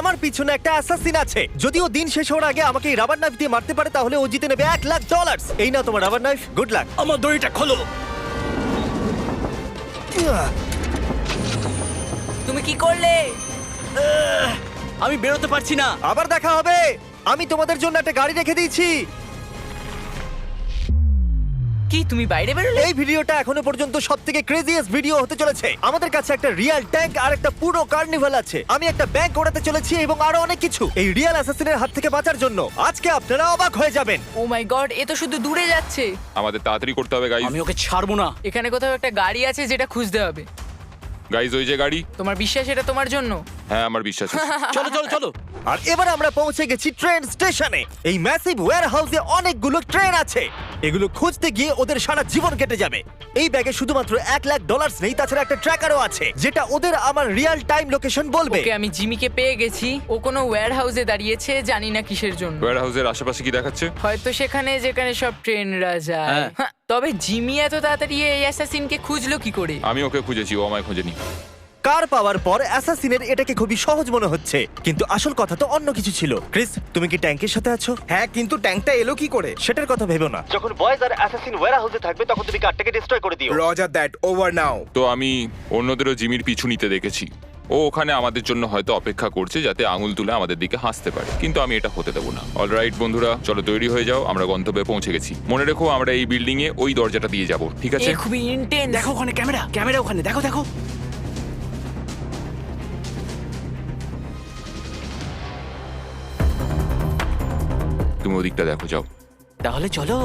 আমার পিছনে একটা অ্যাসাসিন আছে। যদি ও দিন শেষ হওয়ার আগে আমাকে এই রাবার নাইফ দিয়ে মারতে পারে তাহলে ও জিতে নেবে $1,00,000। এই নাও তোমার রাবার নাইফ, গুড লাক। আমার দড়িটা খোলো। তুমি কি করলে? আমি বেরোতে পারছি না। আবার দেখা হবে। আমি তোমাদের জন্য একটা গাড়ি রেখে দিয়েছি। কি তুমি বাইরে বেরোলে? এই ভিডিওটা এখনো পর্যন্ত সবথেকে ক্রেজিয়েস্ট ভিডিও হতে চলেছে। আমাদের কাছে একটা রিয়েল ট্যাঙ্ক আর একটা পুরো কার্নিভাল আছে। আমি একটা ব্যাংক ওড়াতে চলেছি এবং আরো অনেক কিছু। এই রিয়েল অ্যাসাসিনের হাত থেকে বাঁচার জন্য আজকে আপনারা অবাক হয়ে যাবেন। ও মাই গড, এ তো শুধু দূরে যাচ্ছে। আমাদের তাড়াতাড়ি করতে হবে গাইজ। আমি ওকে ছাড়বো না। এখানে কোথাও একটা গাড়ি আছে যেটা খুঁজতে হবে। গাইজ ওই যে গাড়ি। তোমার বিশ্বাস এটা তোমার জন্য? হ্যাঁ আমার বিশ্বাস আছে। চলো চলো চলো। আর এবার আমরা পৌঁছে গেছি ট্রেন স্টেশনে। এই ম্যাসিভ ওয়্যারহাউসে অনেকগুলো ট্রেন আছে। এগুলো খুঁজতে গিয়ে ওদের সারা জীবন কেটে যাবে। এই ব্যাগে শুধুমাত্র $1,00,000 নেই, তাছাড়া একটা ট্র্যাকারও আছে যেটা ওদের আমার রিয়েল টাইম লোকেশন বলবে। ওকে, আমি জিমিকে পেয়ে গেছি। ও কোনো ওয়্যার হাউসে দাঁড়িয়েছে, জানি না কিসের জন্য। ওয়্যার হাউসের আশেপাশে কি দেখাচ্ছে? হয়তো সেখানে যেখানে সব ট্রেনরা যায়। হ্যাঁ। হ্যাঁ, তবে জিমি এত তাড়াতাড়ি এই অ্যাসাসিনকে খুঁজলো কি করে? আমি ওকে খুঁজেছি, ও আমায় খোঁজেনি। কার পাওয়ার পর অ্যাসাসিনের এটাকে খুবই সহজ মনে হচ্ছে, কিন্তু আসল কথা তো অন্য কিছু ছিল। ক্রিস, তুমি কি ট্যাঙ্কের সাথে আছো? হ্যাঁ, কিন্তু ট্যাঙ্কটা এলো কি করে? সেটার কথা ভেবো না। যখন বয়েজ আর অ্যাসাসিন ওয়্যারহাউসে থাকবে তখন তুমি কারটাকে ডিস্ট্রয় করে দিও। রজার দ্যাট, ওভার নাও। তো আমি অন্যদেরও জিমির পিছু নিতে দেখেছি। ও ওখানে আমাদের জন্য হয়তো অপেক্ষা করছে যাতে আঙুল তুলে আমাদের দিকে হাসতে পারে, কিন্তু আমি এটা হতে দেবো না। অলরাইট বন্ধুরা, চলো তৈরি হয়ে যাও, আমরা গন্তব্যে পৌঁছে গেছি। মনে রেখো আমরা এই বিল্ডিং এ ওই দরজাটা দিয়ে যাব, ঠিক আছে? এ খুবই ইন্টেন্স। দেখো ওখানে ক্যামেরা, ক্যামেরা ওখানে দেখো দেখো। তুমি ওদিকটা দেখো, যাও। তাহলে চলো।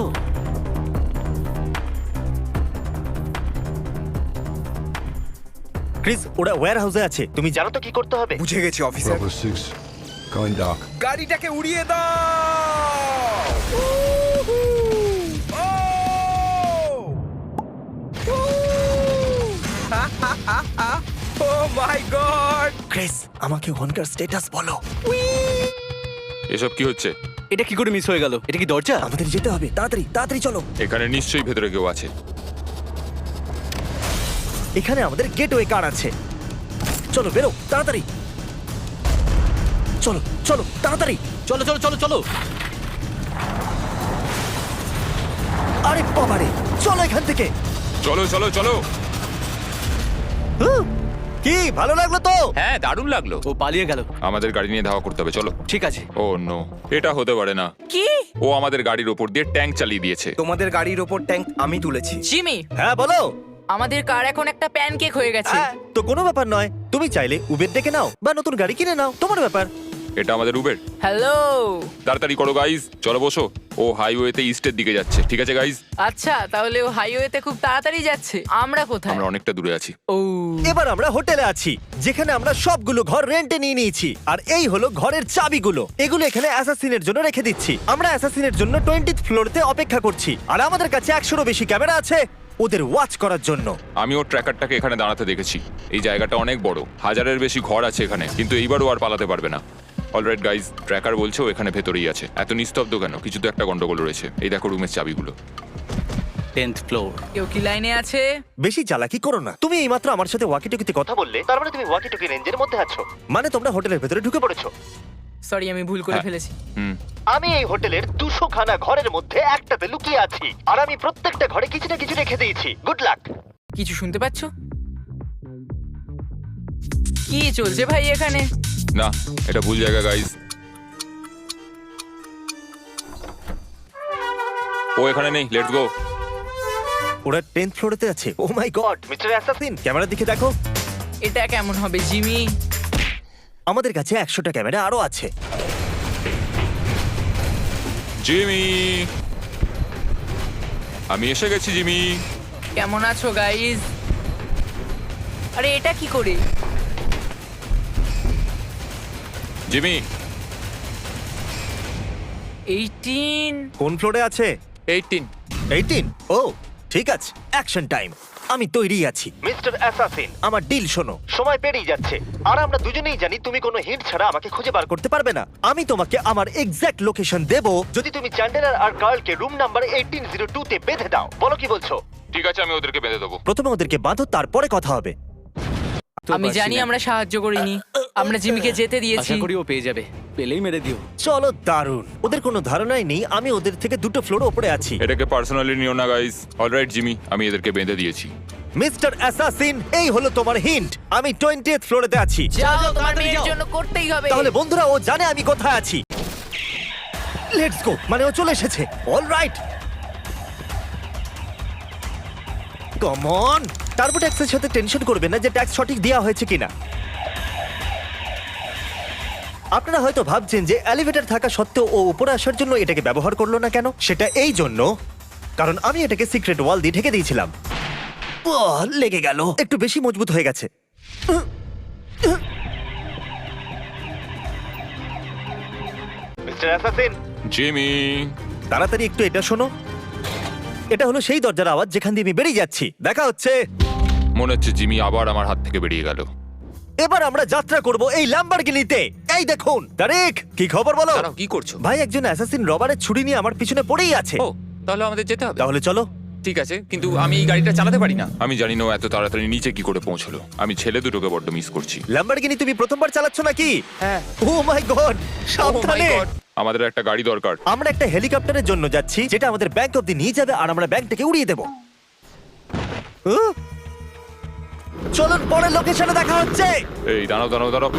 ক্রিস, ওরা ওয়্যারহাউসে আছে। তুমি জানো তো কি করতে হবে? বুঝে গেছি অফিসার। Bravo 6, going dark. গাড়িটাকে উড়িয়ে দাও। ও মাই গড! ক্রিস, আমাকে ওখানকার স্ট্যাটাস বলো। এসব কি হচ্ছে? এটা কি করে মিস হয়ে গেল? এটা কি দরজা? আমাদের যেতে হবে, তাড়াতাড়ি তাড়াতাড়ি চলো। এখানে নিশ্চয়ই ভেতরে কেউ আছে। এখানে আমাদের গেটওয়ে কার আছে। চলো বেরো তাড়াতাড়ি। চলো চলো তাড়াতাড়ি। চলো চলো চলো চলো। আরে বাবারে, চলো এখান থেকে। চলো চলো চলো। হুঁ, কি ভালো লাগলো তো? হ্যাঁ দারুণ লাগলো। ও পালিয়ে গেল। আমাদের গাড়ি নিয়ে ধাওয়া করতে হবে, চলো। ঠিক আছে। ও নো, এটা হতে পারে না। কি? ও আমাদের গাড়ির ওপর দিয়ে ট্যাঙ্ক চালিয়ে দিয়েছে। তোমাদের গাড়ির ওপর ট্যাঙ্ক আমি তুলেছি। জিমি, হ্যাঁ বলো। আমাদের কার এখন একটা প্যানকেক হয়ে গেছে। হ্যাঁ, তো কোনো ব্যাপার নয়। তুমি চাইলে উবের ডেকে নাও বা নতুন গাড়ি কিনে নাও, তোমার ব্যাপার। এটা আমাদের উবের। হ্যালো। তাড়াতাড়ি করো গাইজ, চলো বসো। ও হাইওয়েতে ইস্টের দিকে যাচ্ছে, ঠিক আছে গাইজ? আচ্ছা, তাহলে ও হাইওয়েতে খুব তাড়াতাড়ি যাচ্ছে। আমরা কোথায়? আমরা অনেকটা দূরে আছি। ও, এবার আমরা হোটেলে আছি, যেখানে আমরা সবগুলো ঘর রেন্টে নিয়ে নিয়েছি। আর এই হলো ঘরের চাবিগুলো। এগুলো এখানে অ্যাসাসিনের জন্য রেখে দিচ্ছি। আমরা অ্যাসাসিনের জন্য 20th ফ্লোরতে অপেক্ষা করছি। আর আমাদের কাছে 100-রও বেশি ক্যামেরা আছে ওদের ওয়াচ করার জন্য। আমি ওর ট্র্যাকারটাকে এখানে দাঁড়াতে দেখেছি। এই জায়গাটা অনেক বড়, 1000-এর বেশি ঘর আছে এখানে, কিন্তু এইবারও আর পালাতে পারবে না। অলরাইট গাইজ, ট্র্যাকার বলছে ও এখানে ভেতরেই আছে। এত নিস্তব্ধ কেন? কিছু তো একটা গন্ডগোল রয়েছে। এই দেখো রুমের চাবিগুলো। 10th floor. কেউ কি লাইনে আছে? বেশি চালাকি করো না। তুমি এইমাত্র আমার সাথে ওয়াকিটকিতে কথা বললে, তার মানে তুমি ওয়াকিটকি রেঞ্জের মধ্যে আছো। মানে তোমরা হোটেলের ভেতরে ঢুকে পড়েছো। সরি, আমি ভুল করে হ্যাঁ। ফেলেছি। হুম। আমি এই হোটেলের 200 খানা ঘরের মধ্যে একটাতে লুকিয়ে আছি, আর আমি প্রত্যেকটা ঘরে কিছু না কিছু রেখে দিয়েছি। Good luck. কিছু শুনতে পাচ্ছ? কি চলছে ভাই এখানে? না, এটা ভুল জায়গা গাইজ। ও এখানে নেই, লেটস গো। ওরা 10th ফ্লোরেতে আছে। ও মাই গড, মিস্টার অ্যাসাসিন, ক্যামেরার দিকে দেখো। এটা কেমন হবে জিমি? আমাদের কাছে 100টা ক্যামেরা আরো আছে। জিমি, আমি এসে গেছি জিমি। কেমন আছো গাইজ? আরে এটা কি করে? জিমি, 18। কোন ফ্লোরে আছে? 18। 18? ও ঠিক আছে, অ্যাকশন টাইম। আমি তৈরি আছি। মিস্টার অ্যাসাসিন, আমার ডিল শোনো। সময় পেরিয়ে যাচ্ছে, আর আমরা দুজনেই জানি তুমি কোনো হিন্ট ছাড়া আমাকে খুঁজে বার করতে পারবে না। আমি তোমাকে আমার এক্স্যাক্ট লোকেশন দেব যদি তুমি চ্যান্ডেলার আর কার্লকে রুম নাম্বার 1802 তে বেঁধে দাও। বলো কি বলছো? ঠিক আছে, আমি ওদেরকে বেঁধে দেবো। প্রথমে ওদেরকে বাঁধো, তারপরে কথা হবে। আমি পারছি জানি না। আমরা সাহায্য করিনি, আমরা জিমিকে যেতে দিয়েছি। আশা করি ও পেয়ে যাবে, পেলেই মেরে দিও। চলো দারুণ। ওদের কোনো ধারণাই নেই আমি ওদের থেকে 2টো ফ্লোর ওপরে আছি। এটাকে পার্সোনালি নিও না গাইস। অলরাইট জিমি, আমি এদেরকে বেঁধে দিয়েছি। মিস্টার অ্যাসাসিন, এই হলো তোমার হিন্ট। আমি 20th ফ্লোরেতে আছি। যাও, তোমার তাড়াতাড়ি মেয়ের যাও। জন্য করতেই হবে। তাহলে বন্ধুরা, ও জানে আমি কোথায় আছি। Let's go. মানে ও চলে এসেছে। Alright, come on. টার্বো ট্যাক্সের সাথে টেনশন করবেন না যে ট্যাক্স সঠিক দেওয়া হয়েছে কিনা। আপনারা হয়তো ভাবছেন যে এলিভেটর থাকা সত্ত্বেও ও উপরে আসার জন্য এটাকে ব্যবহার করলো না কেন। সেটা এই জন্য কারণ আমি এটাকে সিক্রেট ওয়াল দিয়ে ঢেকে দিয়েছিলাম। লেগে গেল। একটু বেশি মজবুত হয়ে গেছে। মিস্টার অ্যাসাসিন, জিমি, তাড়াতাড়ি একটু এটা শোনো। এটা হলো সেই দরজার আওয়াজ যেখান দিয়ে আমি বেরিয়ে যাচ্ছি। দেখা হচ্ছে। মনে হচ্ছে জিমি আবার আমার হাত থেকে বেরিয়ে গেল। এবার আমরা যাত্রা করব এই ল্যাম্বরগিনিতে। এই দেখুন। তারিক, কি খবর বলো? দাঁড়াও, কি করছো? ভাই, একজন অ্যাসাসিন রবারের ছুরি নিয়ে আমার পিছনে পড়েই আছে। ও, তাহলে আমাদের যেতে হবে। তাহলে চলো। ঠিক আছে, কিন্তু আমি এই গাড়িটা চালাতে পারি না। আমি জানি না ও এত তাড়াতাড়ি নিচে কি করে পৌঁছলো। আমি ছেলে দুটোকে বড্ড মিস করছি। ল্যাম্বরগিনি তুমি প্রথমবার চালাচ্ছ নাকি? হ্যাঁ। ও মাই গড, সাবধানে। God! আমাদের একটা গাড়ি দরকার। আমরা একটা হেলিকপ্টারের জন্য যাচ্ছি যেটা আমাদের ব্যাংক অব্দি নিয়ে যাবে আর আমরা ব্যাংকটাকে উড়িয়ে দেব। চলুন, পরের লোকেশনে দেখা হচ্ছে। এই দাঁড়াও দাঁড়াও দাঁড়াও।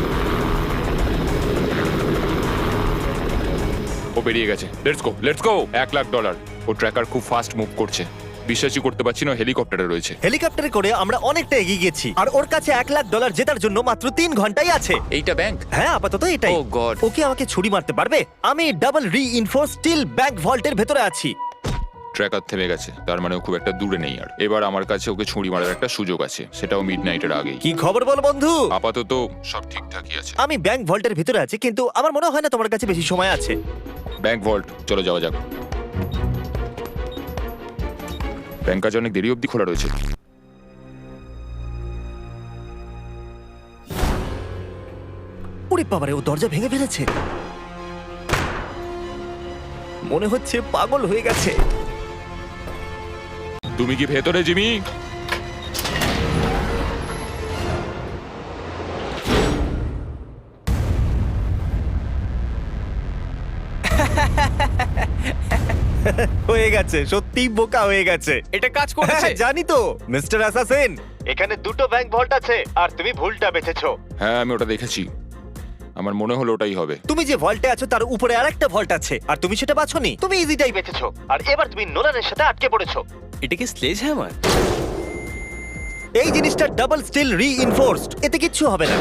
ও বেরিয়ে গেছে। Let's go, let's go. $1,00,000। ও ট্র্যাকার খুব ফাস্ট মুভ করছে। বিশ্বাসই করতে পারছি না হেলিকপ্টারে রয়েছে। হেলিকপ্টারে করে আমরা অনেকটা এগিয়ে গেছি আর ওর কাছে $1,00,000 জেতার জন্য মাত্র 3 ঘন্টাই আছে। এইটা ব্যাংক? হ্যাঁ, আপাতত এটাই। Oh God! ওকে আমাকে ছুরি মারতে পারবে? আমি ডাবল রিইনফোর্স স্টিল ব্যাংক ভল্টের ভেতরে আছি। ট্র্যাকার থেমে গেছে, তার মানে ও খুব একটা দূরে নেই আর। এবার আমার কাছে ওকে ছুরি মারার একটা সুযোগ আছে, সেটাও মিডনাইটের আগেই। কি খবর বল বন্ধু? আপাতত সব ঠিকঠাকই আছে। আমি ব্যাংক ভল্টের ভিতরে আছি, কিন্তু আমার মনে হয় না তোমার কাছে বেশি সময় আছে। ব্যাংক ভল্ট, চলো যাওয়া যাক। ব্যাংক আজ অনেক দেরি অবধি খোলা রয়েছে। ওরে বাবারে, ও দরজা ভেঙে ফেলেছে। মনে হচ্ছে পাগল হয়ে গেছে। তুমি কি ভেতরে, জিমি? হয়ে গেছে, সত্যিই বোকা হয়ে গেছে। এটা কাজ করেছে। হ্যাঁ, জানি তো মিস্টার অ্যাসাসিন। এখানে 2টো ব্যাংক ভল্ট আছে আর তুমি ভুলটা বেঁচেছো। হ্যাঁ, আমি ওটা দেখেছি। আমার মনে হলো ওটাই হবে। তুমি যে ভল্টে আছো তার উপরে আরেকটা ভল্ট আছে আর তুমি সেটা বাছোনি। তুমি ইজিটাই বেঁচেছো আর এবার তুমি নোলানের সাথে আটকে পড়েছো। এটা কি স্লেজ হ্যামার? এই জিনিসটা ডাবল স্টিল রিইনফোর্সড, এতে কিচ্ছু হবে না।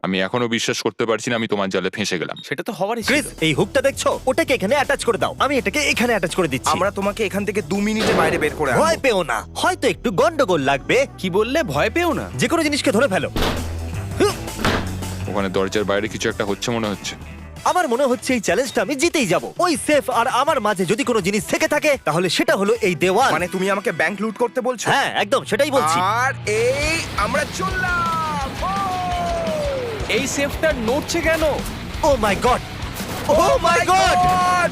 আমি এখনো বিশ্বাস করতে পারছি না আমি তোমার জালে ফেঁসে গেলাম। সেটা তো হওয়ারই ছিল। ক্রিস, এই হুকটা দেখছো? ওটাকে এখানে অ্যাটাচ করে দাও। আমি এটাকে এখানে অ্যাটাচ করে দিচ্ছি। আমরা তোমাকে এখান থেকে 2 মিনিটে বাইরে বের করে আনবো। ভয় পেও না, হয়তো একটু গন্ডগোল লাগবে। কি বললে? ভয় পেও না? যে কোনো জিনিসকে ধরে ফেলো। ওখানে দরজার বাইরে কিছু একটা হচ্ছে মনে হচ্ছে। আমার মনে হচ্ছে এই চ্যালেঞ্জটা আমি জিতেই যাব। ওই সেফ আর আমার মাঝে যদি কোনো জিনিস থেকে থাকে তাহলে সেটা হলো এই দেওয়াল। মানে তুমি আমাকে ব্যাংক লুট করতে বলছো? হ্যাঁ, একদম সেটাই বলছি। আর এই আমরা চললাম। এই সেফটা নড়ছে কেন? ও মাই গড, ও মাই গড।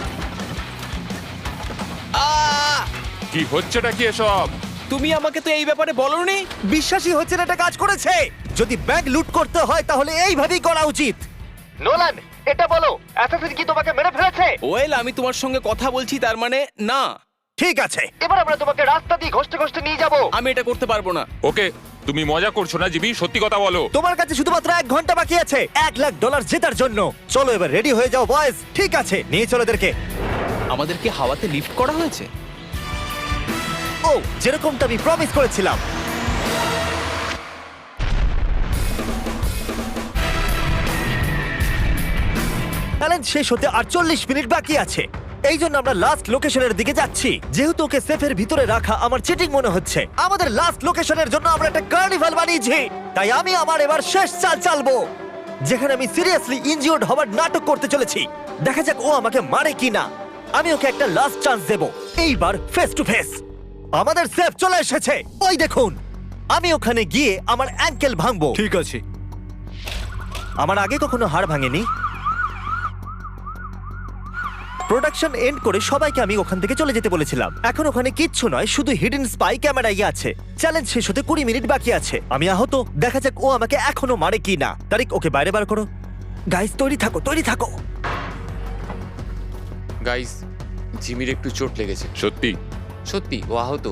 কি হচ্ছেটা কি এসব? তুমি আমাকে তো এই ব্যাপারে বলোনি। বিশ্বাসই হচ্ছে না এটা কাজ করেছে। যদি ব্যাংক লুট করতে হয় তাহলে এইভাবেই করা উচিত। নোলান, এটা বলো, অ্যাসাসিন কি তোমাকে মেরে ফেলেছে? ওয়েল, আমি তোমার সঙ্গে কথা বলছি, তার মানে না। ঠিক আছে, এবার আমরা তোমাকে রাস্তা দিয়ে ঘষতে ঘষতে নিয়ে যাব। আমি এটা করতে পারবো না। ওকে, তুমি মজা করছো না জিমি? সত্যি কথা বলো। তোমার কাছে শুধুমাত্র 1 ঘন্টা বাকি আছে $1,00,000 জেতার জন্য। চলো এবার রেডি হয়ে যাও বয়েজ। ঠিক আছে, নিয়ে চলো এদেরকে। আমাদের কি হাওয়াতে লিফট করা হয়েছে? ও, যেরকমটা আমি প্রমিস করেছিলাম। চ্যালেঞ্জ শেষ হতে আর 40 মিনিট বাকি আছে। এই জন্য আমরা লাস্ট লোকেশনের দিকে যাচ্ছি। যেহেতু ওকে সেফের ভিতরে রাখা আমার চিটিং মনে হচ্ছে, আমাদের লাস্ট লোকেশনের জন্য আমরা একটা কার্নিভাল বানিয়েছি। তাই আমি আমার এবার শেষ চাল চালবো, যেখানে আমি সিরিয়াসলি ইনজিওর্ড হওয়ার নাটক করতে চলেছি। দেখা যাক ও আমাকে মারে কিনা। আমি ওকে একটা লাস্ট চান্স দেব, এইবার ফেস টু ফেস। আমাদের সেফ চলে এসেছে, ওই দেখুন। আমি ওখানে গিয়ে আমার অ্যাঙ্কেল ভাঙবো। ঠিক আছে। আমার আগে কখনো হাড় ভাঙেনি। প্রোডাকশন এন্ড করে সবাইকে আমি ওখান থেকে চলে যেতে বলেছিলাম। এখন ওখানে কিচ্ছু নয়, শুধু হিডেন স্পাই ক্যামেরাই আছে। চ্যালেঞ্জ শেষ হতে 20 মিনিট বাকি আছে। আমি আহত, দেখা যাক ও আমাকে এখনো মারে কি না। তারিক, ওকে বাইরে বার করো। গাইস, তৈরি থাকো, তৈরি থাকো। গাইস, জিমির একটু চোট লেগেছে। সত্যি? সত্যি ও আহত।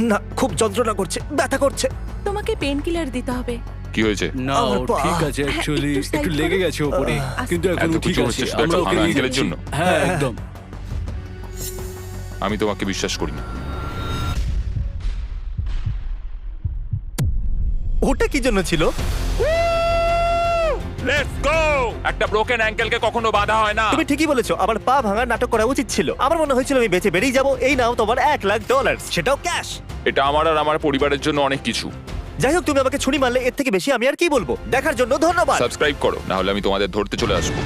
না, খুব যন্ত্রণা করছে, ব্যথা করছে। তোমাকে পেন কিলার দিতে হবে। কি হয়েছে? না আমার ও পা। ঠিক আছে অ্যাকচুয়ালি একটু side একটু করো। লেগে গেছে ওপরে কিন্তু এখন এত ঠিক কিছু আছে হচ্ছে শুধু আমরা একটা ওকে ভাঙা নিয়ে ankle-এর যাচ্ছি। জন্য? হ্যাঁ একদম। আমি তোমাকে বিশ্বাস করি না। ওটা কি জন্য ছিল? Let's go! একটা ব্রোকেন অ্যাঙ্কেলকে কখনো বাধা হয় না। তুমি ঠিকই বলেছো, আমার পা ভাঙার নাটক করা উচিত ছিল। আমার মনে হয়েছিল আমি বেঁচে বেরিয়ে যাবো। এই নাও তোমার $1,00,000, সেটাও ক্যাশ। এটা আমার আর আমার পরিবারের জন্য অনেক কিছু। যাই হোক, তুমি আমাকে ছুরি মারলে, এর থেকে বেশি আমি আর কি বলবো। দেখার জন্য ধন্যবাদ। সাবস্ক্রাইব করো, না হলে আমি তোমাদের ধরতে চলে আসবো।